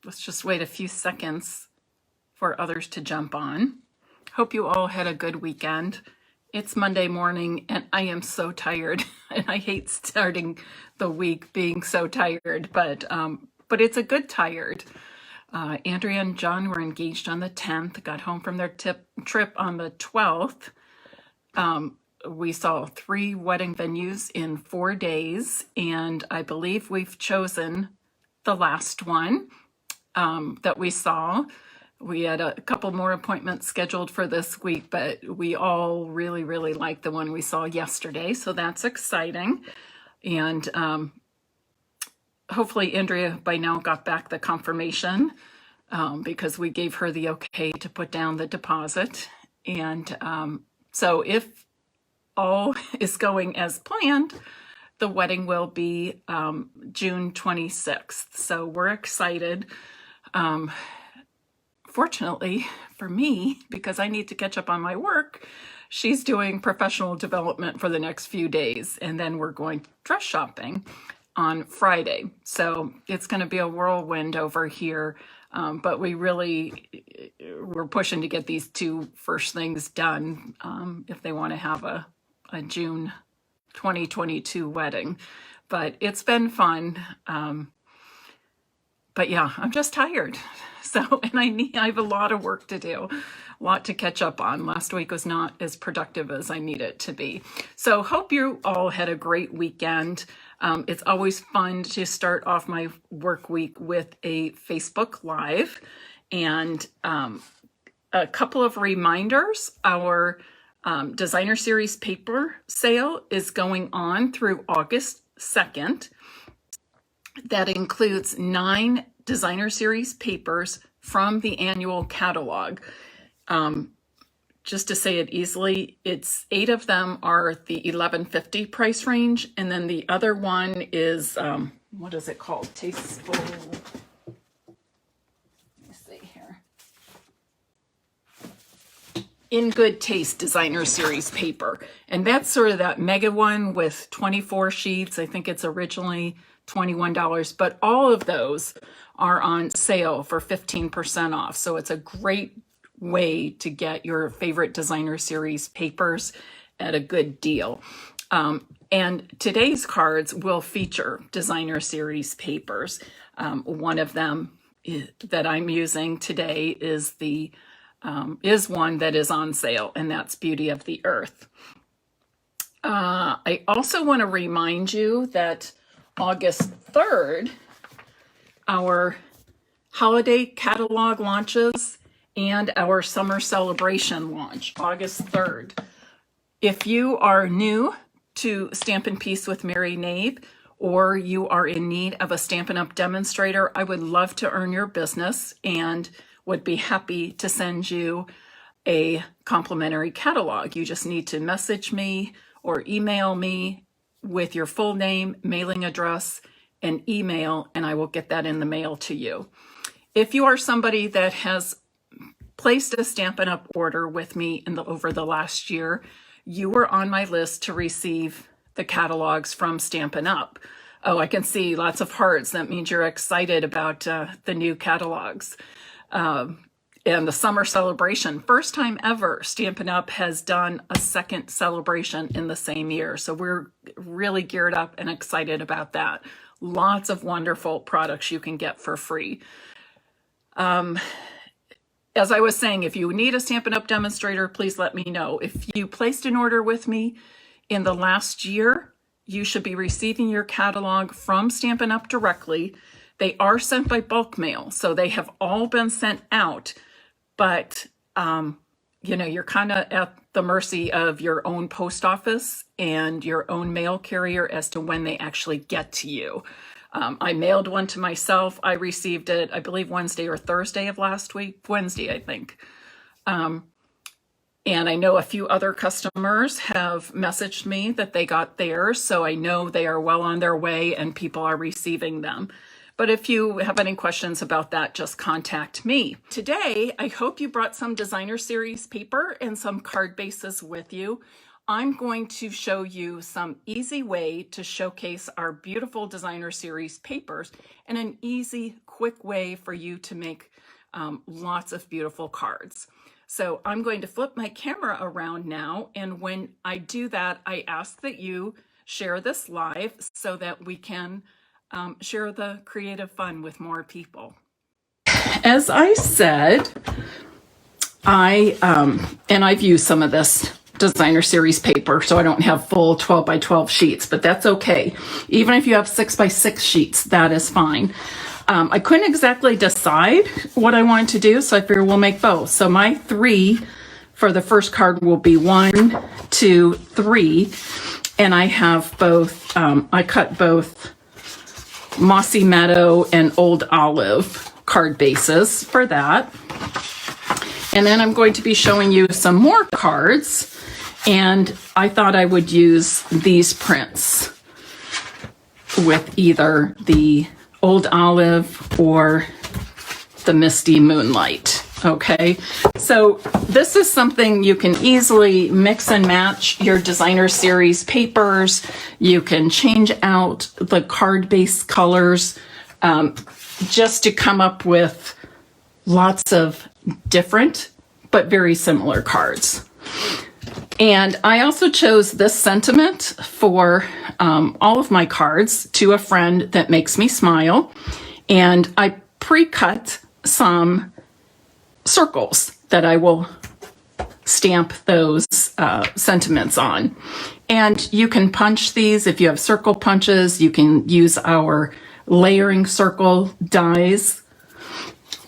Let's just wait a few seconds for others to jump on. Hope you all had a good weekend. It's Monday morning and I am so tired and I hate starting the week being so tired, but it's a good tired. Andrea and John were engaged on the 10th, got home from their trip on the 12th. We saw 3 wedding venues in 4 days, and I believe we've chosen the last one that we saw. We had a couple more appointments scheduled for this week, but we all really, really liked the one we saw yesterday, so that's exciting. And hopefully Andrea by now got back the confirmation because we gave her the okay to put down the deposit. And so if all is going as planned, the wedding will be June 26th. So we're excited. Fortunately for me, because I need to catch up on my work, she's doing professional development for the next few days, and then we're going dress shopping on Friday. So it's going to be a whirlwind over here, but we're pushing to get these 2 first things done if they want to have a June 2022 wedding. But it's been fun. But yeah, I'm just tired. So, and I have a lot of work to do, a lot to catch up on. Last week was not as productive as I need it to be. So hope you all had a great weekend. It's always fun to start off my work week with a Facebook Live. And a couple of reminders. Our Designer Series paper sale is going on through August 2nd. That includes 9 Designer Series papers from the annual catalog. Just to say it easily, it's 8 of them are the $11.50 price range, and then the other one is what is it called? Tasteful. Let me see here. In Good Taste Designer Series paper, and that's sort of that mega one with 24 sheets. I think it's originally $21, but all of those are on sale for 15% off. So it's a great way to get your favorite Designer Series papers at a good deal. And today's cards will feature Designer Series papers. One of them that I'm using today is one that is on sale, and that's Beauty of the Earth. I also want to remind you that August 3rd, our holiday catalog launches and our summer celebration launch, August 3rd. If you are new to Stampin' Piece with Mary Knabe, or you are in need of a Stampin' Up! Demonstrator, I would love to earn your business and would be happy to send you a complimentary catalog. You just need to message me or email me with your full name, mailing address, and email, and I will get that in the mail to you. If you are somebody that has placed a Stampin' Up! Order with me over the last year, you were on my list to receive the catalogs from Stampin' Up! Oh, I can see lots of hearts. That means you're excited about the new catalogs. And the summer celebration, first time ever, Stampin' Up! Has done a second celebration in the same year. So we're really geared up and excited about that. Lots of wonderful products you can get for free. As I was saying, if you need a Stampin' Up! Demonstrator, please let me know. If you placed an order with me in the last year, you should be receiving your catalog from Stampin' Up! Directly. They are sent by bulk mail, so they have all been sent out. But, you're kind of at the mercy of your own post office and your own mail carrier as to when they actually get to you. I mailed one to myself. I received it, I believe, Wednesday or Thursday of last week. Wednesday, I think. And I know a few other customers have messaged me that they got theirs, so I know they are well on their way and people are receiving them. But if you have any questions about that, just contact me. Today, I hope you brought some Designer Series paper and some card bases with you. I'm going to show you some easy way to showcase our beautiful designer series papers and an easy, quick way for you to make lots of beautiful cards. So I'm going to flip my camera around now, and when I do that, I ask that you share this live so that we can share the creative fun with more people. As I said, I've used some of this designer series paper, so I don't have full 12 by 12 sheets, but that's okay. Even if you have 6 by 6 sheets, that is fine. I couldn't exactly decide what I wanted to do, so I figured we'll make both. So my 3 for the first card will be 1, 2, 3, and I have both, I cut both Mossy Meadow and Old Olive card bases for that. And then I'm going to be showing you some more cards, and I thought I would use these prints with either the Old Olive or the Misty Moonlight. Okay, so this is something you can easily mix and match your designer series papers. You can change out the card base colors just to come up with lots of different but very similar cards. And I also chose this sentiment for all of my cards, to a friend that makes me smile. And I pre-cut some circles that I will stamp those sentiments on. And you can punch these if you have circle punches. You can use our layering circle dies,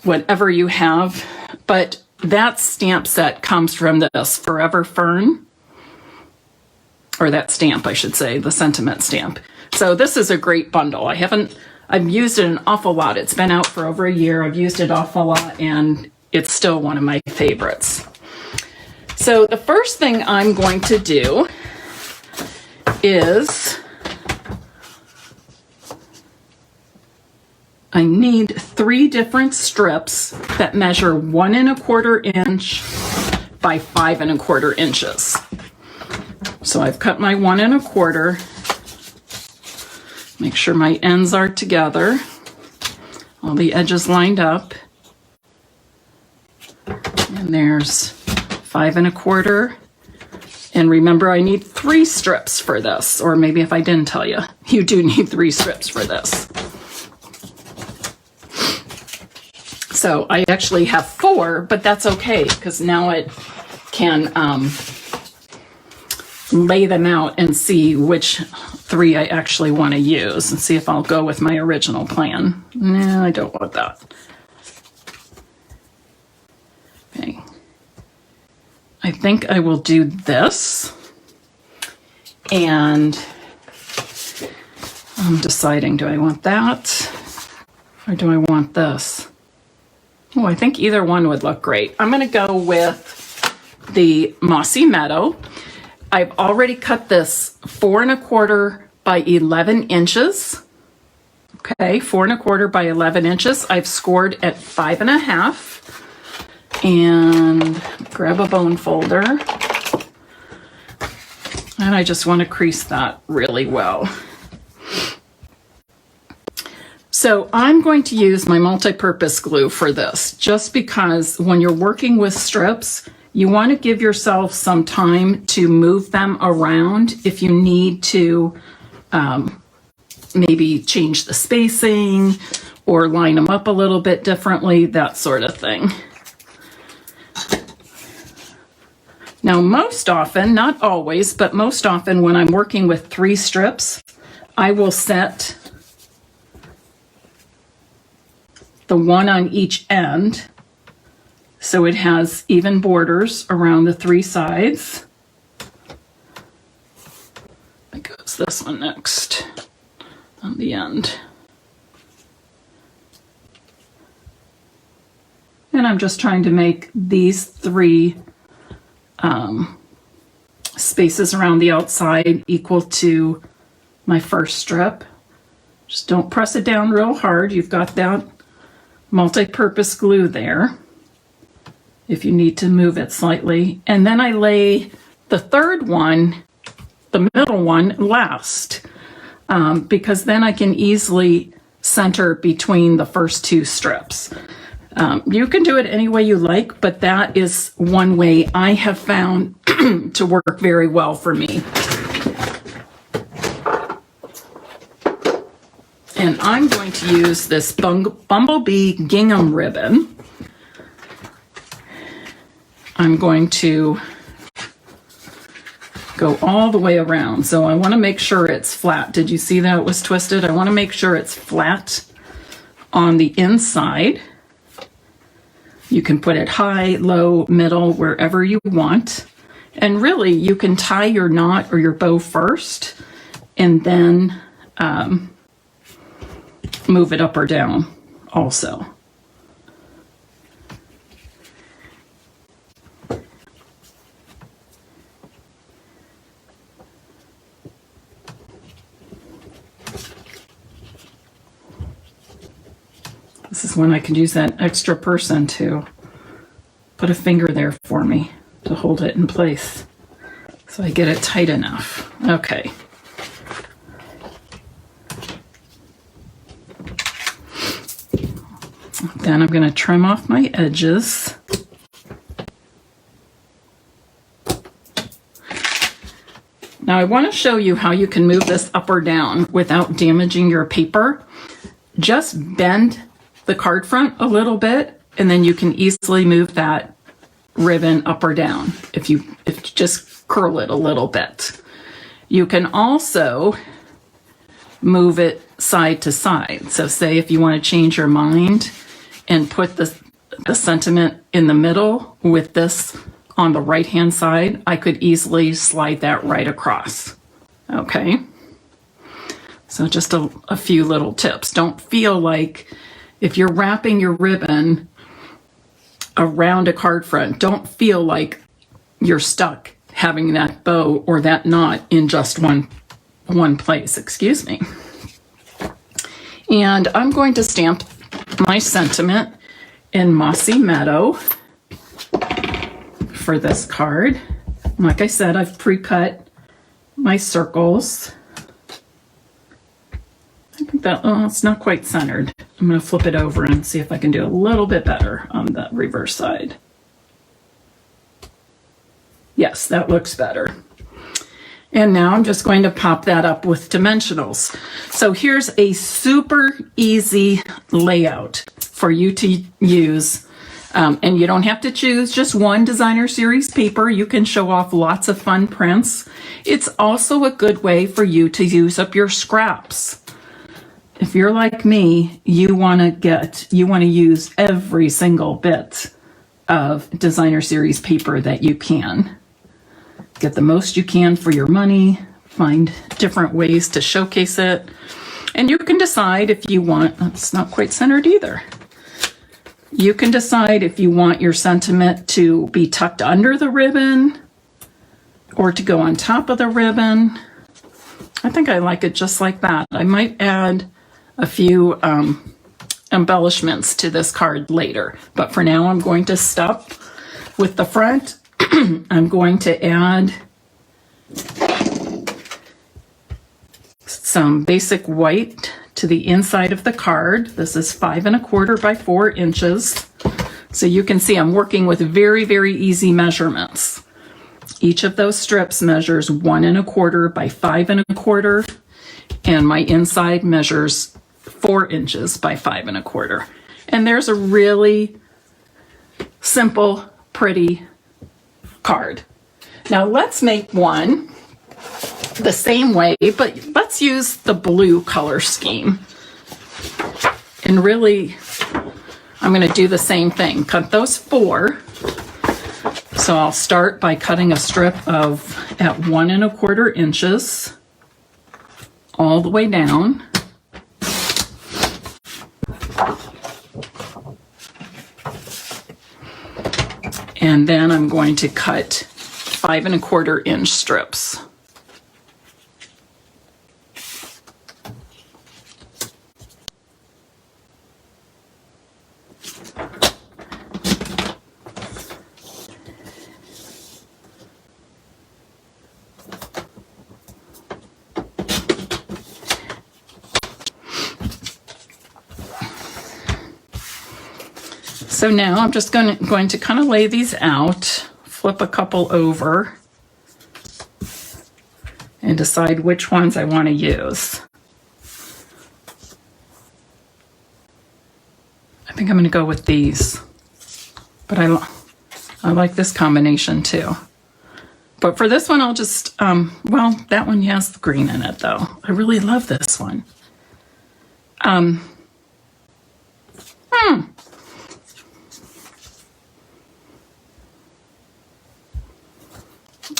whatever you have. But that stamp set comes from this Forever Fern, or that stamp, I should say, the sentiment stamp. So this is a great bundle. I've used it an awful lot. It's been out for over a year. I've used it awful lot, and it's still one of my favorites. So the first thing I'm going to do is I need 3 different strips that measure 1 1/4 inch by 5 1/4 inches. So I've cut my 1 1/4. Make sure my ends are together, all the edges lined up. And there's 5 1/4. And remember, I need 3 strips for this, or maybe if I didn't tell you, you do need 3 strips for this. So I actually have 4, but that's okay, because now it can lay them out and see which 3 I actually want to use, and see if I'll go with my original plan. No, I don't want that. Okay. I think I will do this, and I'm deciding, do I want that or do I want this? Oh, I think either one would look great. I'm going to go with the Mossy Meadow. I've already cut this 4 1/4 by 11 inches. Okay, 4 1/4 by 11 inches. I've scored at 5 1/2. And grab a bone folder. And I just want to crease that really well. So I'm going to use my multi-purpose glue for this, just because when you're working with strips, you want to give yourself some time to move them around if you need to maybe change the spacing or line them up a little bit differently, that sort of thing. Now, most often, not always, but most often when I'm working with 3 strips, I will set the one on each end so it has even borders around the 3 sides. It goes this one next on the end. And I'm just trying to make these 3 spaces around the outside equal to my first strip. Just don't press it down real hard. You've got that multi-purpose glue there if you need to move it slightly. And then I lay the third one, the middle one, last, because then I can easily center between the first two strips. You can do it any way you like, but that is one way I have found to work very well for me. And I'm going to use this Bumblebee gingham ribbon. I'm going to go all the way around. So I want to make sure it's flat. Did you see that it was twisted? I want to make sure it's flat on the inside. You can put it high, low, middle, wherever you want. And really, you can tie your knot or your bow first and then move it up or down also. This is when I could use that extra person to put a finger there for me to hold it in place so I get it tight enough. Okay. Then I'm going to trim off my edges. Now I want to show you how you can move this up or down without damaging your paper. Just bend the card front a little bit, and then you can easily move that ribbon up or down if you just curl it a little bit. You can also move it side to side. So say if you want to change your mind and put the sentiment in the middle with this on the right hand side, I could easily slide that right across. Okay, so just a few little tips. Don't feel like if you're wrapping your ribbon around a card front, don't feel like you're stuck having that bow or that knot in just one place, excuse me. And I'm going to stamp my sentiment in Mossy Meadow for this card. Like I said, I've pre-cut my circles. I think that, oh, it's not quite centered. I'm going to flip it over and see if I can do a little bit better on the reverse side. Yes, that looks better. And now I'm just going to pop that up with dimensionals. So here's a super easy layout for you to use. And you don't have to choose just one designer series paper. You can show off lots of fun prints. It's also a good way for you to use up your scraps. If you're like me, you want to use every single bit of designer series paper that you can. Get the most you can for your money, find different ways to showcase it, and you can decide if you want, it's not quite centered either. You can decide if you want your sentiment to be tucked under the ribbon or to go on top of the ribbon. I think I like it just like that. I might add a few embellishments to this card later, but for now I'm going to stop with the front. I'm going to add some basic white to the inside of the card. This is 5 1/4 by 4 inches. So you can see I'm working with very, very easy measurements. Each of those strips measures 1 1/4 by 5 1/4, and my inside measures 4 inches by 5 1/4. And there's a really simple, pretty card. Now let's make one the same way, but let's use the blue color scheme. And really, I'm going to do the same thing. Cut those 4. So I'll start by cutting a strip at 1 1/4 inches all the way down. And then I'm going to cut 5 1/4 inch strips. So now I'm just going to kind of lay these out, flip a couple over, and decide which ones I want to use. I think I'm going to go with these, but I like this combination too. But for this one, I'll just, well, that one has the green in it though. I really love this one.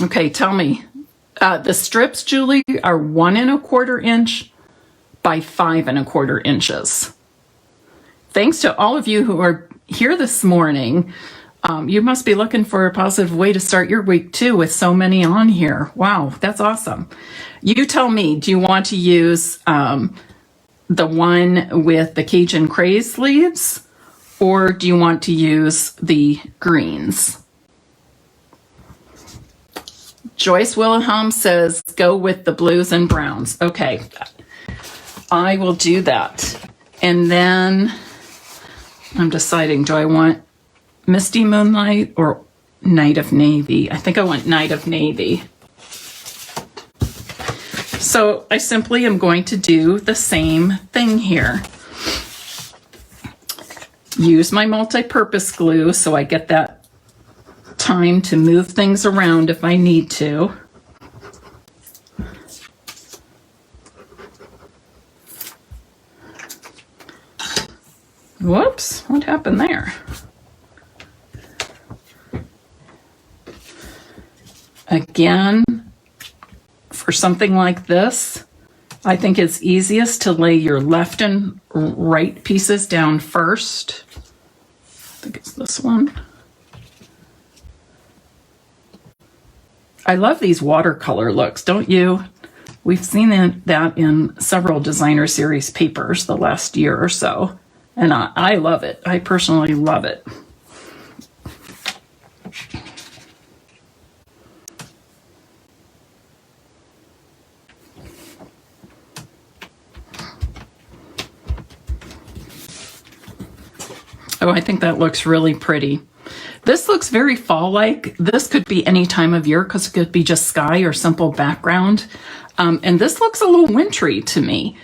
Okay, tell me. The strips, Julie, are 1 1/4 inch by 5 1/4 inches. Thanks to all of you who are here this morning. You must be looking for a positive way to start your week too with so many on here. Wow, that's awesome. You tell me, do you want to use the one with the Cajun Craze leaves, or do you want to use the greens? Joyce Wilhelm says, go with the blues and browns. Okay, I will do that. And then I'm deciding, do I want Misty Moonlight or Night of Navy? I think I want Night of Navy. So I simply am going to do the same thing here. Use my multi-purpose glue so I get that time to move things around if I need to. Whoops, what happened there? Again, for something like this, I think it's easiest to lay your left and right pieces down first. I think it's this one. I love these watercolor looks, don't you? We've seen that in several designer series papers the last year or so, and I love it. I personally love it. Oh, I think that looks really pretty. This looks very fall-like. This could be any time of year because it could be just sky or simple background. And this looks a little wintry to me.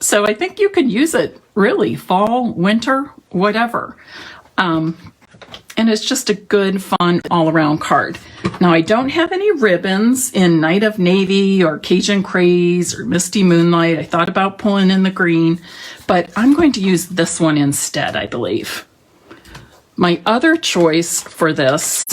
So I think you could use it really fall, winter, whatever. And it's just a good, fun, all-around card. Now, I don't have any ribbons in Night of Navy or Cajun Craze or Misty Moonlight. I thought about pulling in the green, but I'm going to use this one instead, I believe. My other choice for this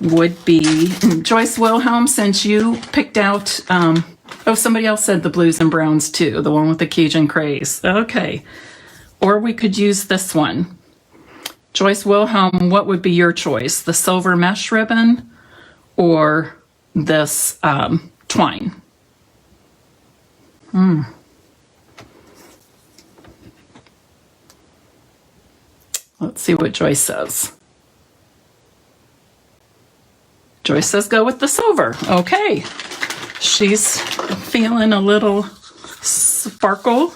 would be, Joyce Wilhelm, since you picked out, oh, somebody else said the blues and browns too, the one with the Cajun Craze. Okay. Or we could use this one. Joyce Wilhelm, what would be your choice? The silver mesh ribbon or this twine? Let's see what Joyce says. Joyce says go with the silver. Okay. She's feeling a little sparkle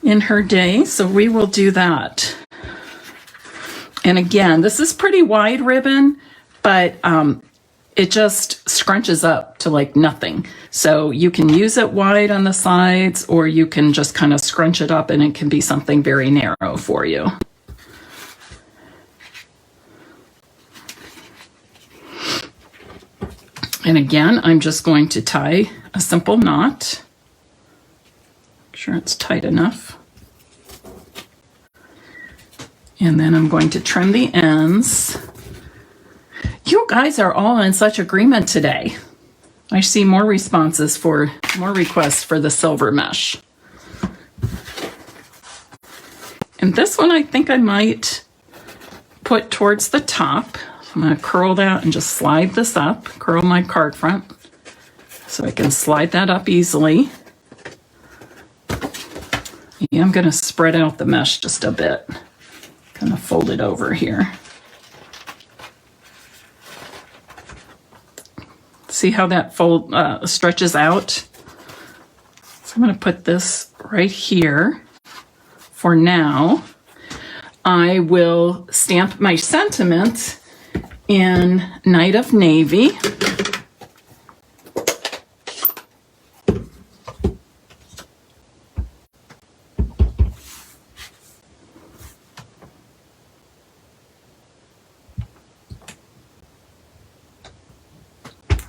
in her day, so we will do that. And again, this is pretty wide ribbon, but it just scrunches up to like nothing. So you can use it wide on the sides, or you can just kind of scrunch it up and it can be something very narrow for you. And again, I'm just going to tie a simple knot. Make sure it's tight enough. And then I'm going to trim the ends. You guys are all in such agreement today. I see more responses for more requests for the silver mesh. And this one I think I might put towards the top. I'm going to curl that and just slide this up, curl my card front so I can slide that up easily. Yeah, I'm going to spread out the mesh just a bit. Kind of fold it over here. See how that fold stretches out? So I'm going to put this right here, for now, I will stamp my sentiment in Night of Navy.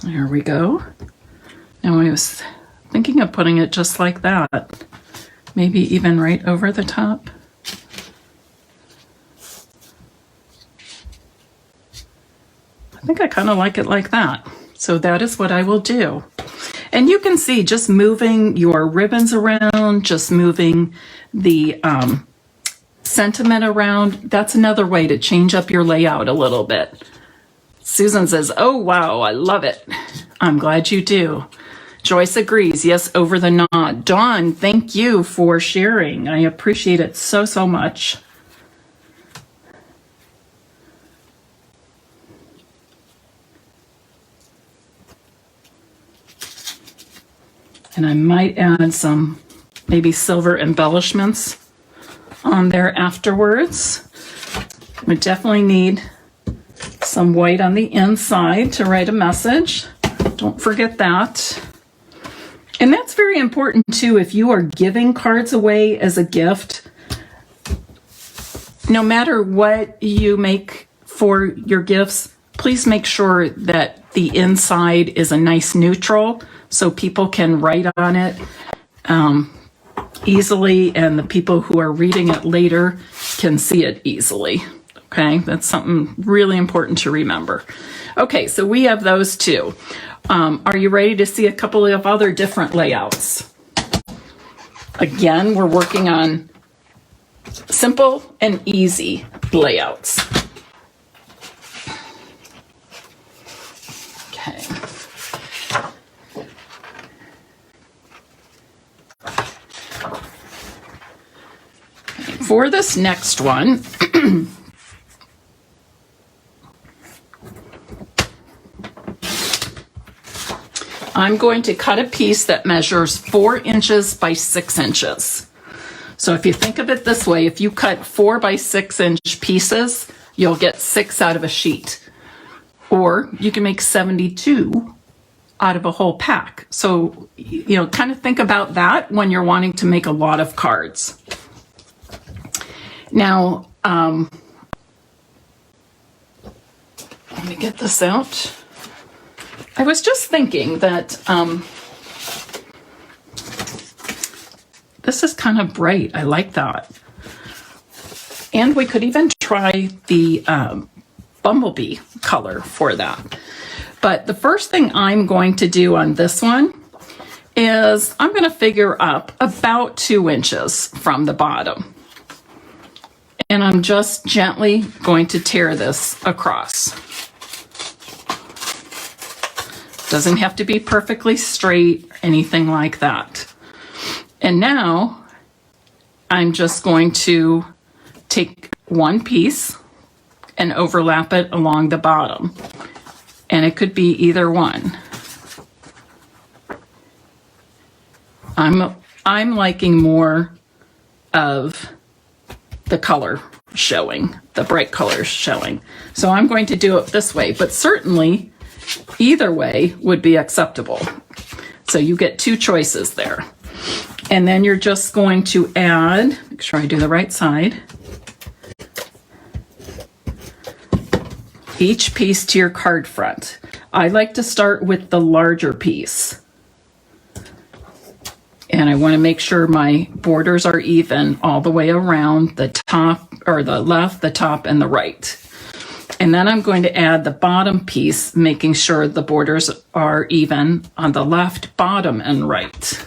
There we go. Now I was thinking of putting it just like that. Maybe even right over the top. I think I kind of like it like that. So that is what I will do. And you can see just moving your ribbons around, just moving the sentiment around. That's another way to change up your layout a little bit. Susan says, oh, wow, I love it. I'm glad you do. Joyce agrees. Yes, over the nod. Dawn, thank you for sharing. I appreciate it so, so much. And I might add some maybe silver embellishments on there afterwards. We definitely need some white on the inside to write a message. Don't forget that. And that's very important too. If you are giving cards away as a gift, no matter what you make for your gifts, please make sure that the inside is a nice neutral so people can write on it easily, and the people who are reading it later can see it easily. Okay, that's something really important to remember. Okay, so we have those two. Are you ready to see a couple of other different layouts? Again, we're working on simple and easy layouts. Okay. For this next one, I'm going to cut a piece that measures 4 inches by 6 inches. So if you think of it this way, if you cut 4 by 6 inch pieces, you'll get 6 out of a sheet. Or you can make 72 out of a whole pack. So, you know, kind of think about that when you're wanting to make a lot of cards. Now, let me get this out. I was just thinking that this is kind of bright. I like that. And we could even try the bumblebee color for that. But the first thing I'm going to do on this one is I'm going to figure up about 2 inches from the bottom. And I'm just gently going to tear this across. Doesn't have to be perfectly straight or anything like that. And now I'm just going to take one piece and overlap it along the bottom. And it could be either one. I'm liking more of the color showing, the bright colors showing. So I'm going to do it this way, but certainly either way would be acceptable. So you get 2 choices there. And then you're just going to add, make sure I do the right side, each piece to your card front. I like to start with the larger piece. And I want to make sure my borders are even all the way around the top, or the left, the top, and the right. And then I'm going to add the bottom piece, making sure the borders are even on the left, bottom, and right.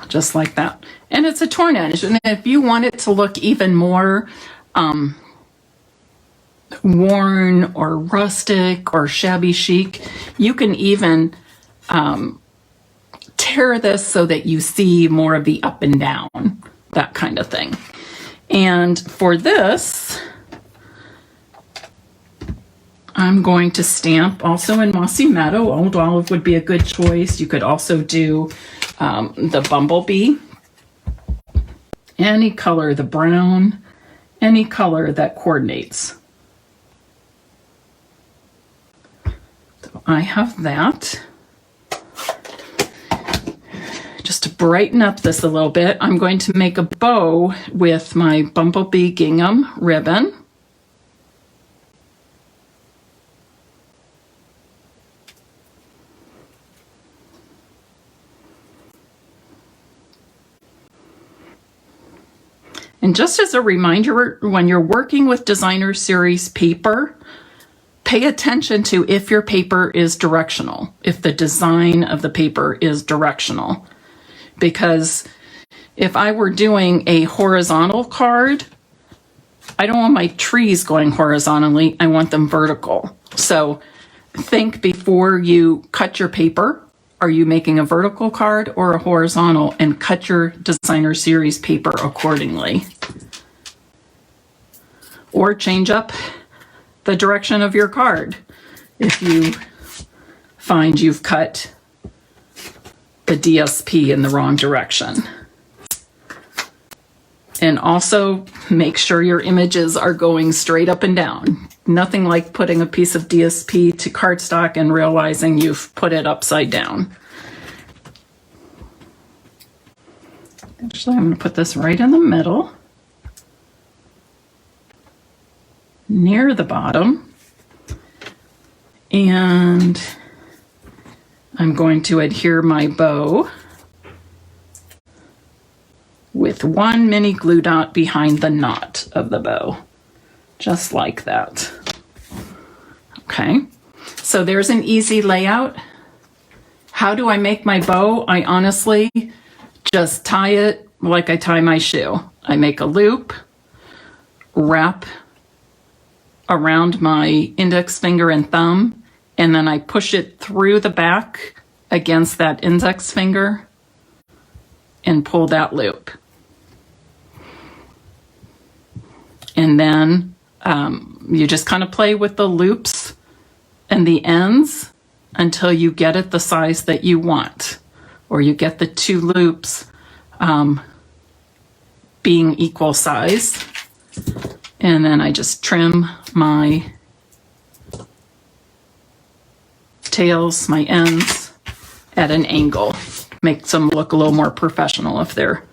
Just like that. And it's a torn edge. And if you want it to look even more worn or rustic or shabby chic, you can even tear this so that you see more of the up and down, that kind of thing. And for this, I'm going to stamp also in Mossy Meadow. Old Olive would be a good choice. You could also do the Bumblebee. Any color, the brown, any color that coordinates. So I have that. Just to brighten up this a little bit, I'm going to make a bow with my Bumblebee gingham ribbon. And just as a reminder, when you're working with designer series paper, pay attention to if your paper is directional, if the design of the paper is directional. Because if I were doing a horizontal card, I don't want my trees going horizontally, I want them vertical. So think before you cut your paper, are you making a vertical card or a horizontal, and cut your designer series paper accordingly. Or change up the direction of your card if you find you've cut the DSP in the wrong direction. And also make sure your images are going straight up and down. Nothing like putting a piece of DSP to cardstock and realizing you've put it upside down. Actually, I'm going to put this right in the middle, near the bottom. And I'm going to adhere my bow with one mini glue dot behind the knot of the bow, just like that. Okay, so there's an easy layout. How do I make my bow? I honestly just tie it like I tie my shoe. I make a loop, wrap around my index finger and thumb, and then I push it through the back against that index finger and pull that loop. And then you just kind of play with the loops and the ends until you get it the size that you want, or you get the two loops being equal size. And then I just trim my tails, my ends at an angle. Makes them look a little more professional if they're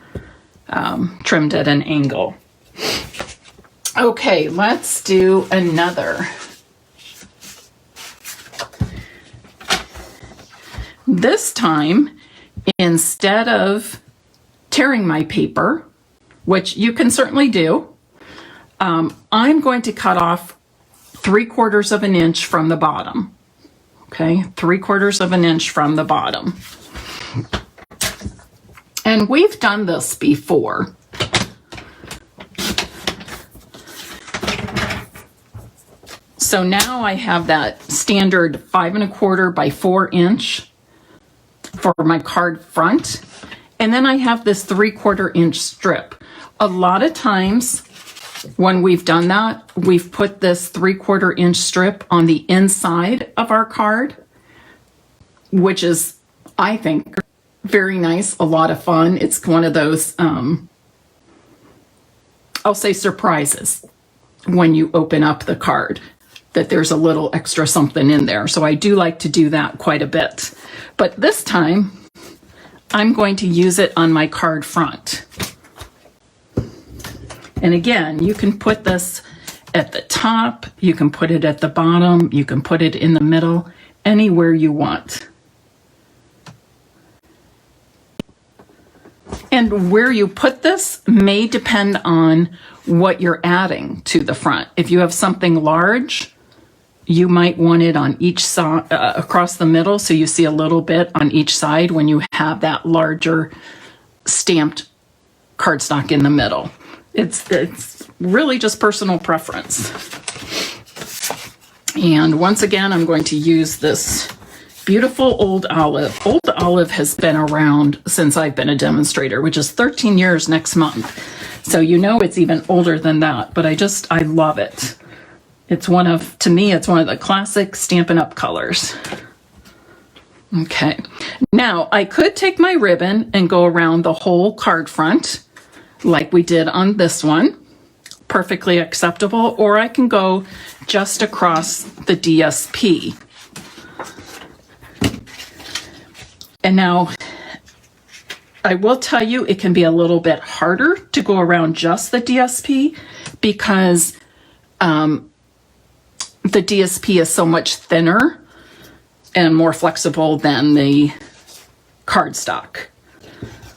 trimmed at an angle. Okay, let's do another. This time, instead of tearing my paper, which you can certainly do, I'm going to cut off 3/4 of an inch from the bottom. Okay, 3/4 of an inch from the bottom. And we've done this before. So now I have that standard 5 1/4 by 4 inch for my card front. And then I have this 3/4 inch strip. A lot of times when we've done that, we've put this 3/4 inch strip on the inside of our card, which is, I think, very nice, a lot of fun. It's one of those, I'll say, surprises when you open up the card, that there's a little extra something in there. So I do like to do that quite a bit. But this time, I'm going to use it on my card front. And again, you can put this at the top, you can put it at the bottom, you can put it in the middle, anywhere you want. And where you put this may depend on what you're adding to the front. If you have something large, you might want it on each side, across the middle, so you see a little bit on each side when you have that larger stamped cardstock in the middle. It's really just personal preference. And once again, I'm going to use this beautiful Old Olive. Old Olive has been around since I've been a demonstrator, which is 13 years next month. So you know it's even older than that, but I love it. To me, it's one of the classic Stampin' Up! Colors. Okay, now I could take my ribbon and go around the whole card front like we did on this one. Perfectly acceptable. Or I can go just across the DSP. And now I will tell you it can be a little bit harder to go around just the DSP because the DSP is so much thinner and more flexible than the cardstock.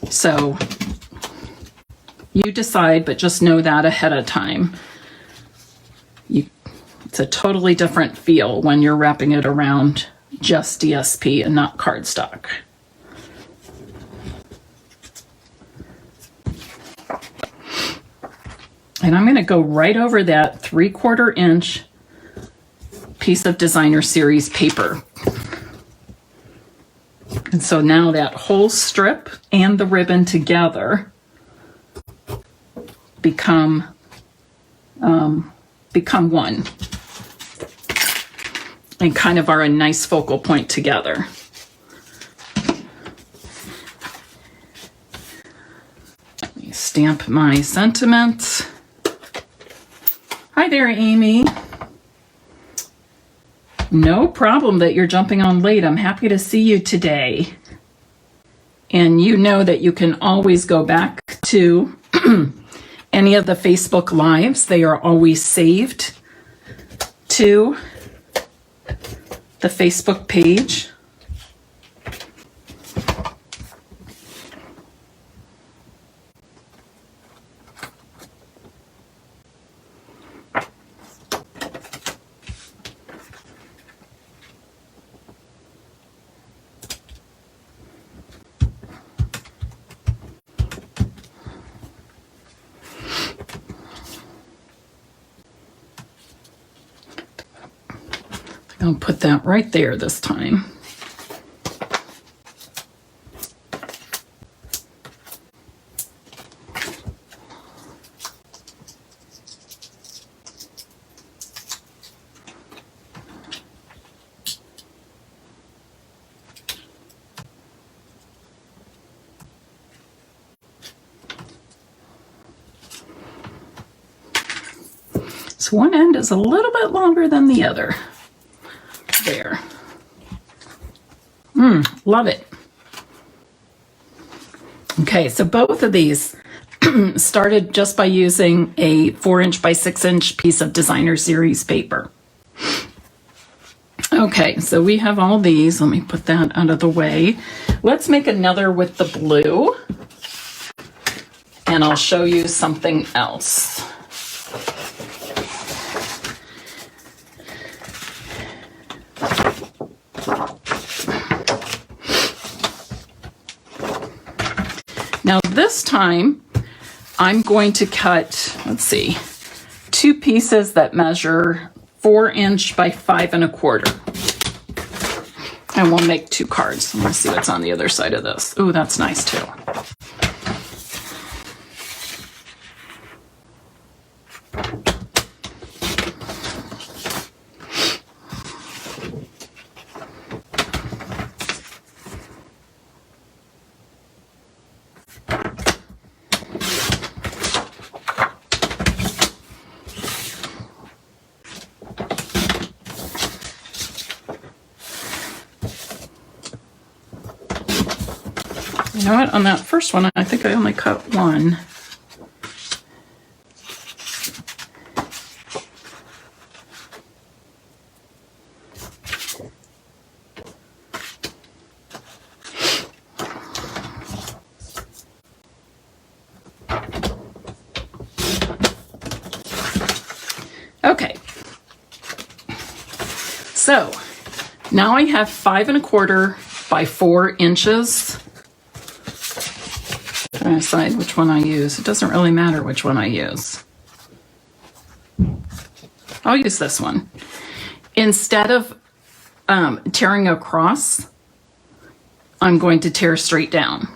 So you decide, but just know that ahead of time. It's a totally different feel when you're wrapping it around just DSP and not cardstock. And I'm going to go right over that 3/4 inch piece of designer series paper. And so now that whole strip and the ribbon together become one and kind of are a nice focal point together. Let me stamp my sentiments. Hi there, Amy. No problem that you're jumping on late. I'm happy to see you today. And you know that you can always go back to any of the Facebook Lives. They are always saved to the Facebook page. I'll put that right there this time. So one end is a little bit longer than the other. There. Love it. Okay, so both of these started just by using a 4" by 6" piece of designer series paper. Okay, so we have all these. Let me put that out of the way. Let's make another with the blue, and I'll show you something else. Now this time I'm going to cut, let's see, 2 pieces that measure 4" by 5 1/4. And we'll make 2 cards. Let's see what's on the other side of this. Ooh, that's nice too. You know what, on that first one, I think I only cut 1. Okay. So now I have 5 1/4 by 4 inches. Trying to decide which one I use. It doesn't really matter which one I use. I'll use this one. Instead of tearing across, I'm going to tear straight down.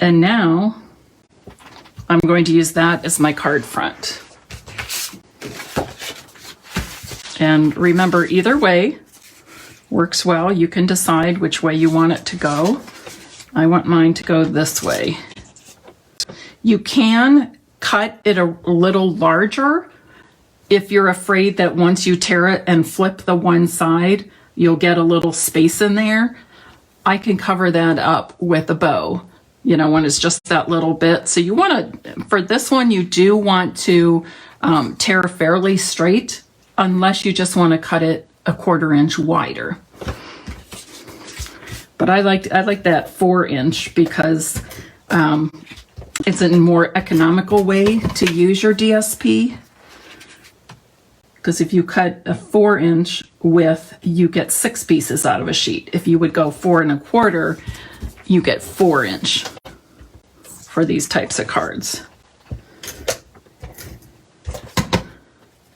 And now I'm going to use that as my card front. And remember, either way works well. You can decide which way you want it to go. I want mine to go this way. You can cut it a little larger if you're afraid that once you tear it and flip the one side, you'll get a little space in there. I can cover that up with a bow, you know, when it's just that little bit. So you want to, for this one, you do want to tear fairly straight, unless you just want to cut it a 1/4 inch wider. But I like that 4-inch because it's a more economical way to use your DSP. Because if you cut a 4-inch width, you get 6 pieces out of a sheet. If you would go 4 1/4, you get 4-inch for these types of cards.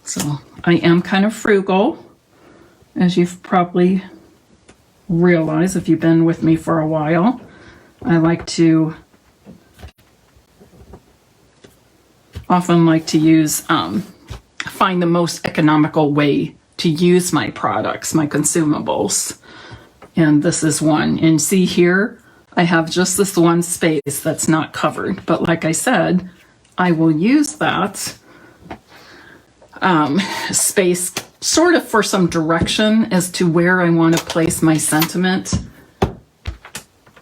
So I am kind of frugal, as you've probably realized if you've been with me for a while. Often like to use, find the most economical way to use my products, my consumables. And this is one. And see here, I have just this one space that's not covered. But like I said, I will use that space sort of for some direction as to where I want to place my sentiment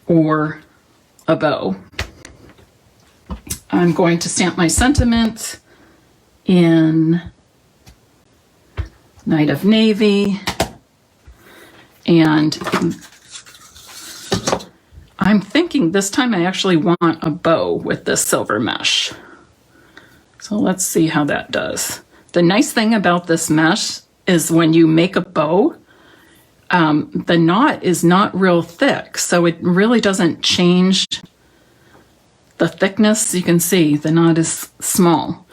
or a bow. I'm going to stamp my sentiment in Night of Navy, and I'm thinking this time I actually want a bow with this silver mesh. So let's see how that does. The nice thing about this mesh is when you make a bow, the knot is not real thick, so it really doesn't change the thickness. You can see the knot is small.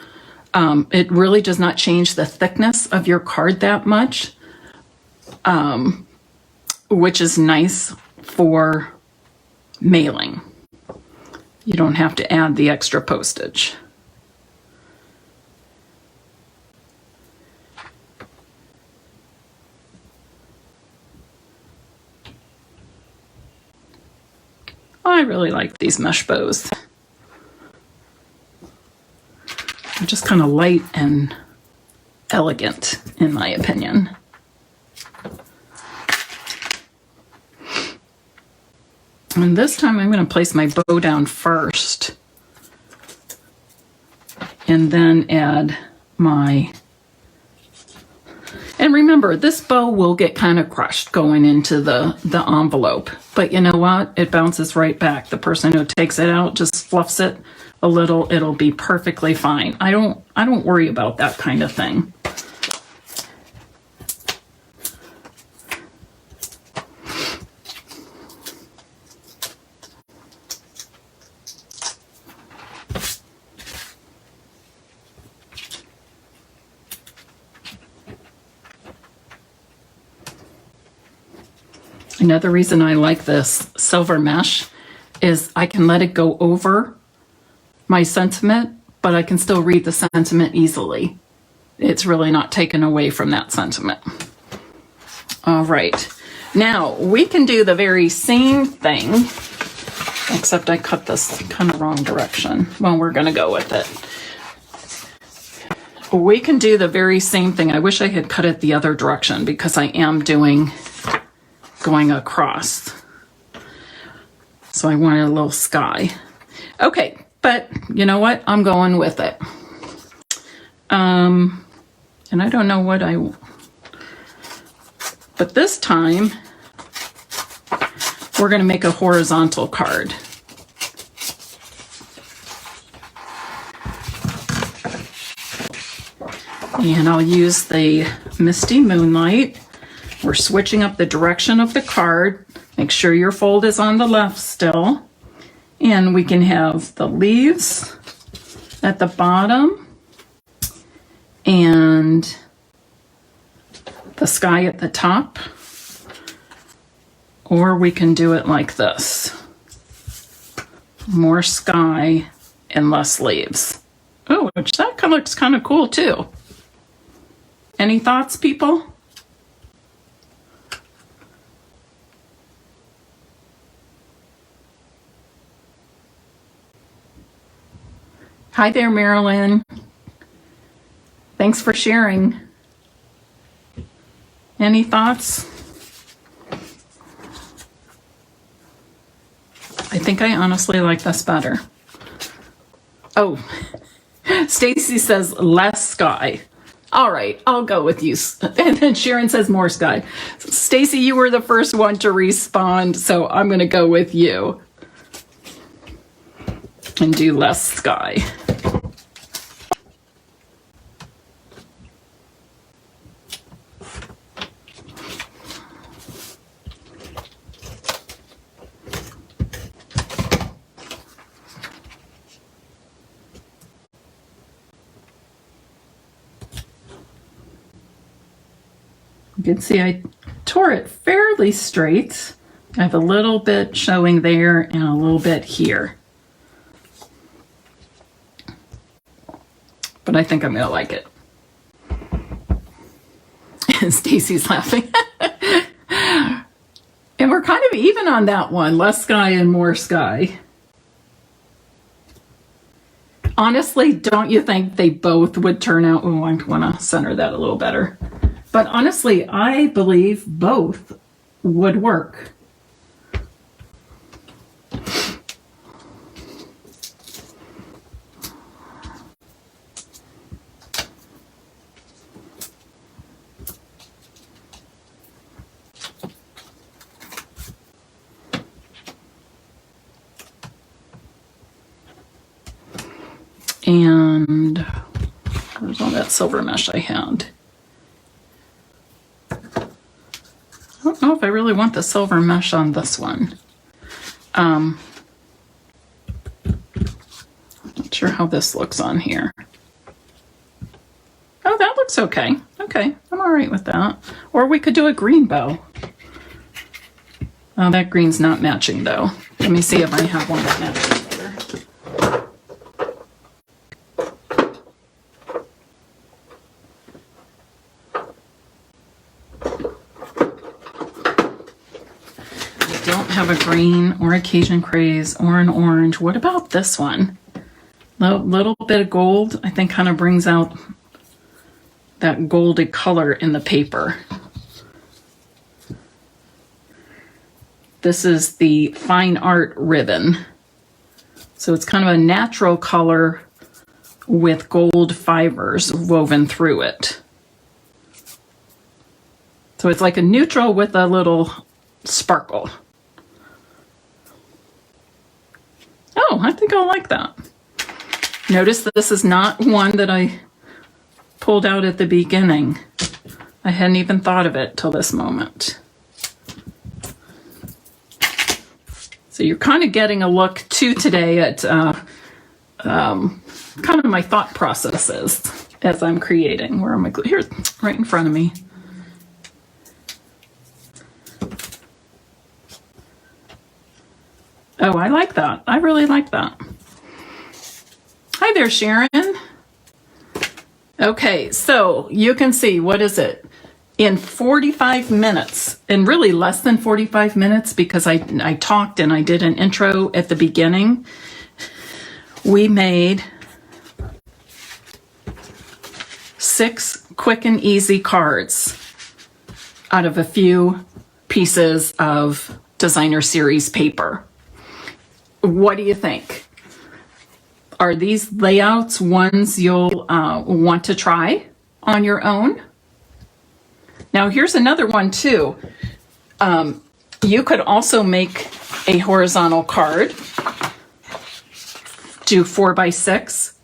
It really does not change the thickness of your card that much, which is nice for mailing. You don't have to add the extra postage. I really like these mesh bows. They're just kind of light and elegant, in my opinion. And this time I'm going to place my bow down first and then add my... And remember, this bow will get kind of crushed going into the envelope. But you know what? It bounces right back. The person who takes it out just fluffs it a little. It'll be perfectly fine. I don't worry about that kind of thing. Another reason I like this silver mesh is I can let it go over my sentiment, but I can still read the sentiment easily. It's really not taken away from that sentiment. All right, now we can do the very same thing, except I cut this kind of wrong direction. Well, we're gonna go with it. We can do the very same thing. I wish I had cut it the other direction because I am going across. So I wanted a little sky. Okay, but you know what? I'm going with it. And I don't know what but this time we're going to make a horizontal card. And I'll use the Misty Moonlight. We're switching up the direction of the card, Make sure your fold is on the left still. And we can have the leaves at the bottom and the sky at the top. Or we can do it like this. More sky and less leaves. Oh, which that kind of looks kind of cool too. Any thoughts, people? Hi there, Marilyn. Thanks for sharing. Any thoughts? I think I honestly like this better. Oh, Stacy says less sky. All right, I'll go with you. And then Sharon says more sky. Stacy, you were the first one to respond, so I'm going to go with you and do less sky. You can see I tore it fairly straight. I have a little bit showing there and a little bit here. But I think I'm going to like it. And Stacy's laughing. And we're kind of even on that one. Less sky and more sky. Honestly, don't you think they both would turn out? Oh, I want to center that a little better. But honestly, I believe both would work. And where's all that silver mesh I had? I don't know if I really want the silver mesh on this one. Not sure how this looks on here. Oh, that looks okay. Okay, I'm all right with that. Or we could do a green bow. Oh, that green's not matching though. Let me see if I have one that matches better. Have a green or a Cajun craze or an orange. What about this one? A little bit of gold, I think, kind of brings out that goldy color in the paper. This is the fine art ribbon. So it's kind of a natural color with gold fibers woven through it. So it's like a neutral with a little sparkle. Oh, I think I'll like that. Notice that this is not one that I pulled out at the beginning. I hadn't even thought of it till this moment. So you're kind of getting a look too today at kind of my thought processes as I'm creating. Where am I? Here, right in front of me. Oh, I like that. I really like that. Hi there, Sharon. Okay, so you can see, what is it? In 45 minutes, and really less than 45 minutes because I talked and I did an intro at the beginning, we made 6 quick and easy cards out of a few pieces of designer series paper. What do you think? Are these layouts ones you'll want to try on your own? Now here's another one too. You could also make a horizontal card, do 4x6,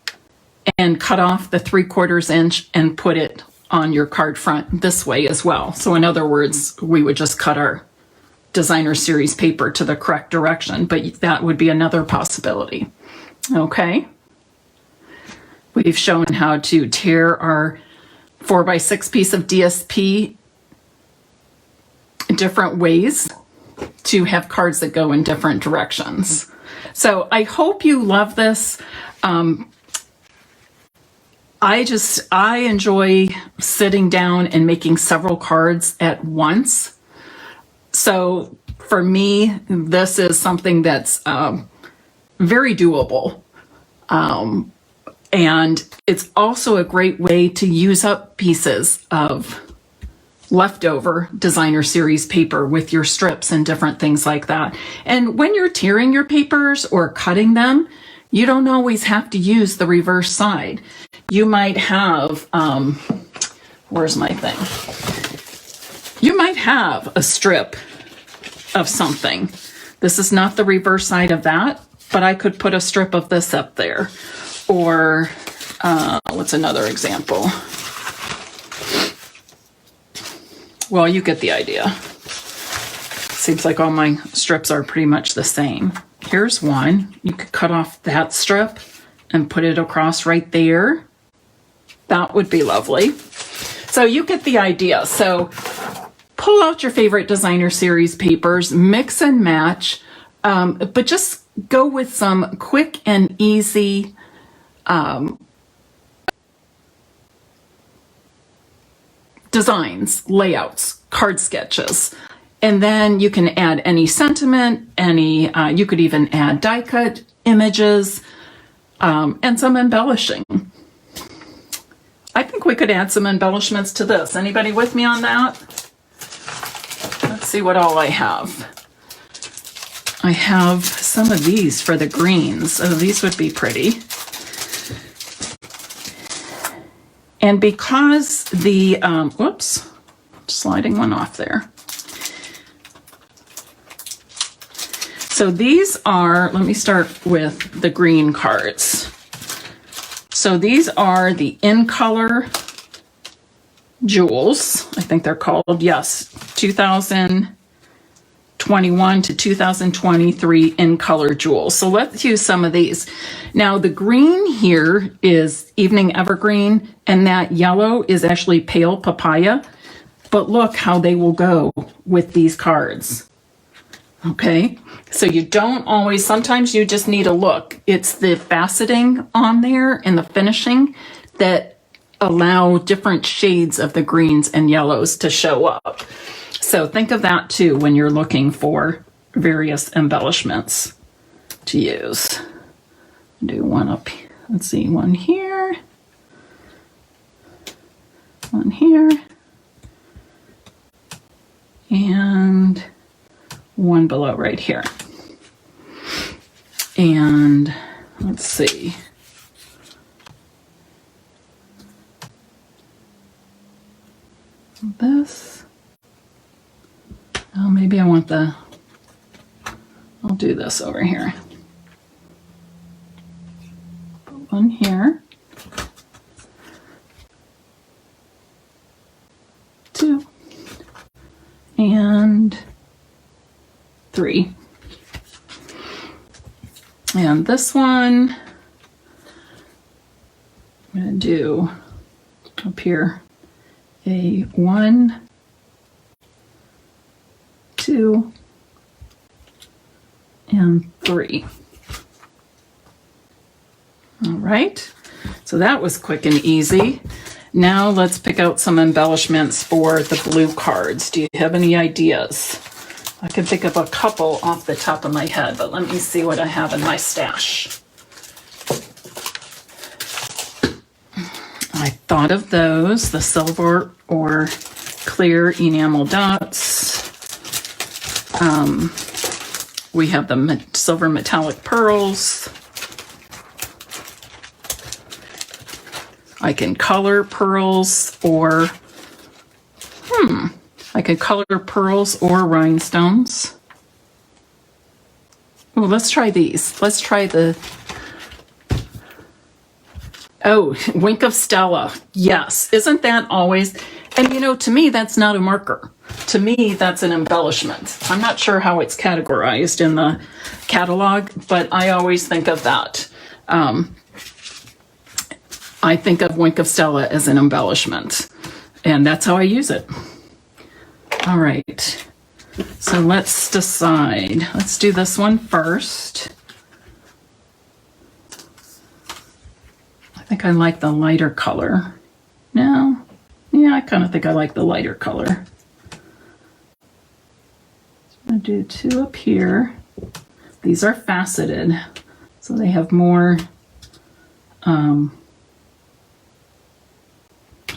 and cut off the 3/4 inch and put it on your card front this way as well. So in other words, we would just cut our designer series paper to the correct direction, but that would be another possibility. Okay. We've shown how to tear our 4x6 piece of DSP in different ways to have cards that go in different directions. So I hope you love this. I enjoy sitting down and making several cards at once. So for me, this is something that's very doable. And it's also a great way to use up pieces of leftover designer series paper with your strips and different things like that. And when you're tearing your papers or cutting them, you don't always have to use the reverse side. You might have, where's my thing? You might have a strip of something. This is not the reverse side of that, but I could put a strip of this up there. Or what's another example? Well, you get the idea. Seems like all my strips are pretty much the same. Here's one. You could cut off that strip and put it across right there. That would be lovely. So you get the idea. So pull out your favorite designer series papers, mix and match, but just go with some quick and easy designs, layouts, card sketches. And then you can add any sentiment, you could even add die cut images, and some embellishing. I think we could add some embellishments to this. Anybody with me on that? Let's see what all I have. I have some of these for the greens. Oh, these would be pretty. And because the, whoops, sliding one off there. So these are, let me start with the green cards. So these are the in color jewels. I think they're called, yes, 2021 to 2023 in color jewels. So let's use some of these. Now the green here is Evening Evergreen, and that yellow is actually Pale Papaya. But look how they will go with these cards. Okay, so you don't always, sometimes you just need a look. It's the faceting on there and the finishing that allow different shades of the greens and yellows to show up. So think of that too when you're looking for various embellishments to use. Do one up, let's see, one here, one here, and one below right here. And let's see. This. Oh, maybe I want the, I'll do this over here. Put one here. Two. And 3. And this one, I'm going to do up here a 1, 2, and 3. All right, so that was quick and easy. Now let's pick out some embellishments for the blue cards. Do you have any ideas? I can think of a couple off the top of my head, but let me see what I have in my stash. I thought of those, the silver or clear enamel dots. We have the silver metallic pearls. I can color pearls or, I could color pearls or rhinestones. Oh, let's try these. Let's try the, oh, Wink of Stella. Yes, isn't that always, and you know, to me, that's not a marker. to me, that's an embellishment. I'm not sure how it's categorized in the catalog, but I always think of that. I think of Wink of Stella as an embellishment, and that's how I use it. All right, so let's decide. Let's do this one first. I think I like the lighter color. No, yeah, I kind of think I like the lighter color. So I'm going to do 2 up here. These are faceted, so they have more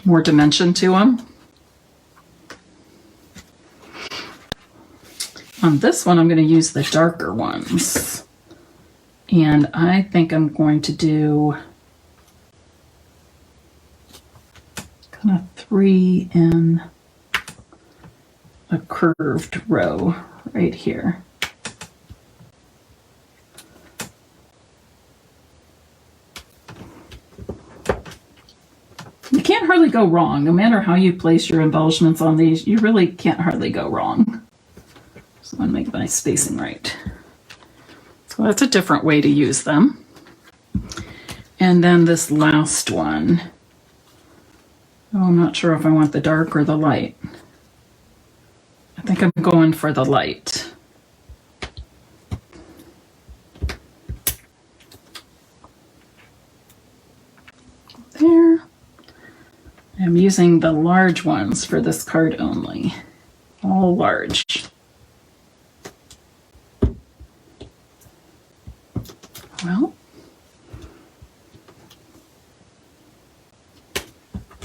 more dimension to them. On this one, I'm going to use the darker ones. And I think I'm going to do kind of 3 in a curved row right here. You can't hardly go wrong. No matter how you place your embellishments on these, you really can't hardly go wrong. So I want to make my spacing right. So that's a different way to use them. And then this last one. Oh, I'm not sure if I want the dark or the light. I think I'm going for the light. There. I'm using the large ones for this card only. All large. Well,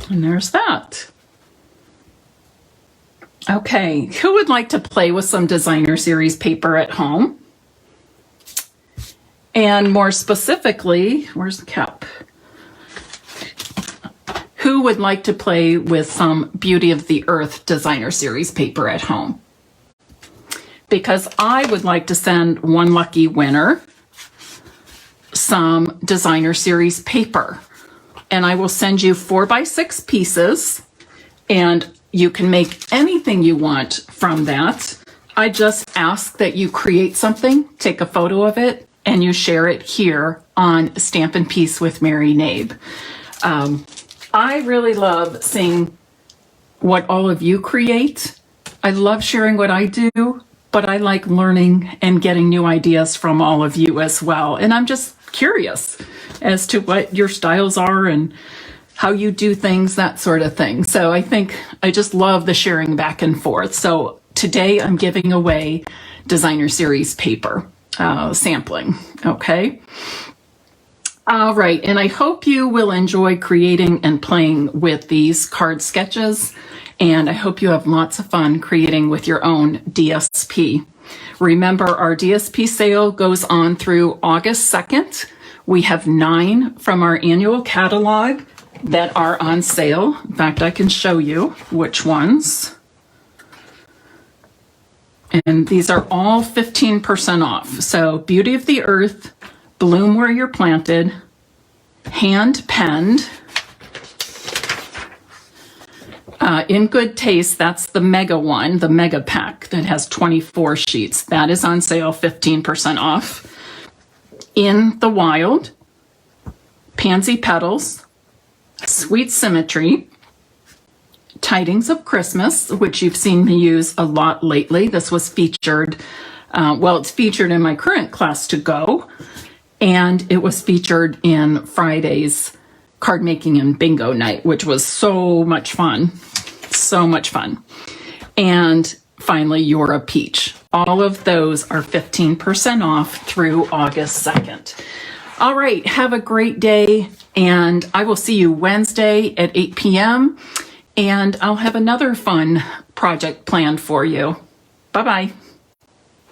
and there's that. Okay, who would like to play with some designer series paper at home? And more specifically, where's the cap? Who would like to play with some Beauty of the Earth designer series paper at home? Because I would like to send one lucky winner some designer series paper. And I will send you 4x6 pieces, and you can make anything you want from that. I just ask that you create something, take a photo of it, and you share it here on Stampin' Piece with Mary Knabe. I really love seeing what all of you create. I love sharing what I do, but I like learning and getting new ideas from all of you as well. And I'm just curious as to what your styles are and how you do things, that sort of thing. So I think I just love the sharing back and forth. So today I'm giving away designer series paper sampling. Okay. All right, and I hope you will enjoy creating and playing with these card sketches, and I hope you have lots of fun creating with your own DSP. Remember, our DSP sale goes on through August 2nd. We have 9 from our annual catalog that are on sale. In fact, I can show you which ones. And these are all 15% off. So Beauty of the Earth, Bloom Where You're Planted, Hand Penned, In Good Taste, that's the mega one, the mega pack that has 24 sheets. That is on sale, 15% off. In the Wild, Pansy Petals, Sweet Symmetry, Tidings of Christmas, which you've seen me use a lot lately. This was featured, well, it's featured in my current class to go, and it was featured in Friday's card making and bingo night, which was so much fun. So much fun. And finally, You're a Peach. All of those are 15% off through August 2nd. All right, have a great day, and I will see you Wednesday at 8 p.m., and I'll have another fun project planned for you. Bye-bye.